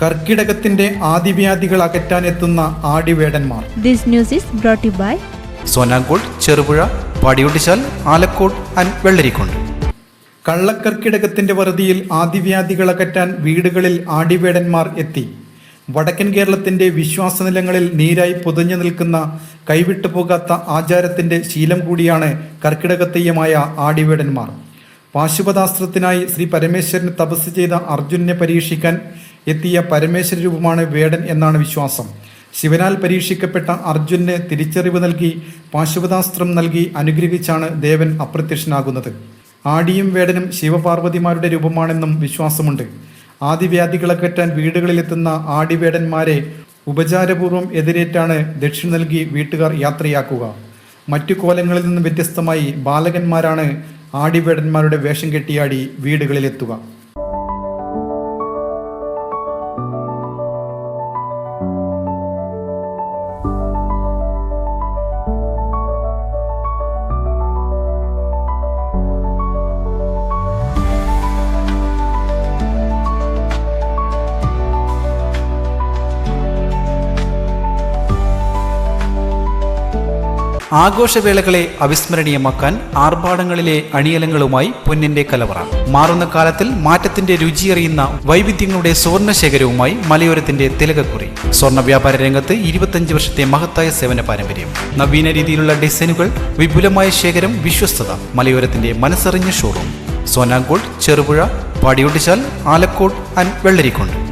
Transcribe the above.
കർക്കിടകത്തിന്റെ ആദിവ്യാധികൾ അകറ്റാനെത്തുന്ന ആടിവേടന്മാർ. This news is brought to you by Sonankode, Cherupuzha, Padiyottuchal, Alakode and Vellarikundu. കള്ളക്കർക്കിടകത്തിന്റെ വറുതിയിൽ ആദിവ്യാധികൾ അകറ്റാൻ വീടുകളിൽ ആടിവേടന്മാർ എത്തി. വടക്കൻ കേരളത്തിന്റെ വിശ്വാസനിലങ്ങളിൽ നീരായി പൊതിഞ്ഞു നിൽക്കുന്ന കൈവിട്ടു പോകാത്ത ആചാരത്തിന്റെ ശീലം കൂടിയാണ് കർക്കിടകത്തെയ്യമായ ആടിവേടന്മാർ. പാശുപതാസ്ത്രത്തിനായി ശ്രീ പരമേശ്വരൻ തപസ് ചെയ്ത അർജുനനെ പരീക്ഷിക്കാൻ എത്തിയ പരമേശ്വര രൂപമാണ് വേടൻ എന്നാണ് വിശ്വാസം. ശിവനാൽ പരീക്ഷിക്കപ്പെട്ട അർജുനന് തിരിച്ചറിവ് നൽകി പാശുപതാസ്ത്രം നൽകി അനുഗ്രഹിച്ചാണ് ദേവൻ അപ്രത്യക്ഷനാകുന്നത്. ആടിയും വേടനും ശിവപാർവതിമാരുടെ രൂപമാണെന്നും വിശ്വാസമുണ്ട്. ആദിവ്യാധികളകറ്റാൻ വീടുകളിലെത്തുന്ന ആടിവേടന്മാരെ ഉപചാരപൂർവ്വം എതിരേറ്റാണ് ദക്ഷിണ നൽകി വീട്ടുകാർ യാത്രയാക്കുക. മറ്റു കോലങ്ങളിൽ നിന്നും വ്യത്യസ്തമായി ബാലകന്മാരാണ് ആടിവേടന്മാരുടെ വേഷം കെട്ടിയാടി വീടുകളിലെത്തുക. ആഘോഷവേളകളെ അവിസ്മരണീയമാക്കാൻ ആർഭാടങ്ങളിലെ അണിയലങ്ങളുമായി പൊന്നിന്റെ കലവറ. മാറുന്ന കാലത്തിൽ മാറ്റത്തിന്റെ രുചിയറിയുന്ന വൈവിധ്യങ്ങളുടെ സ്വർണ്ണശേഖരവുമായി മലയോരത്തിന്റെ തിലകക്കുറി. സ്വർണ്ണ വ്യാപാര രംഗത്ത് 25 വർഷത്തെ മഹത്തായ സേവന പാരമ്പര്യം. നവീന രീതിയിലുള്ള ഡിസൈനുകൾ, വിപുലമായ ശേഖരം, വിശ്വസ്തത. മലയോരത്തിന്റെ മനസ്സറിഞ്ഞ ഷോറൂം. സോനാങ്കോട്, ചെറുപുഴ, പാടിയൊട്ടിച്ചാൽ, ആലക്കോട് ആൻഡ് വെള്ളരിക്കുണ്ട്.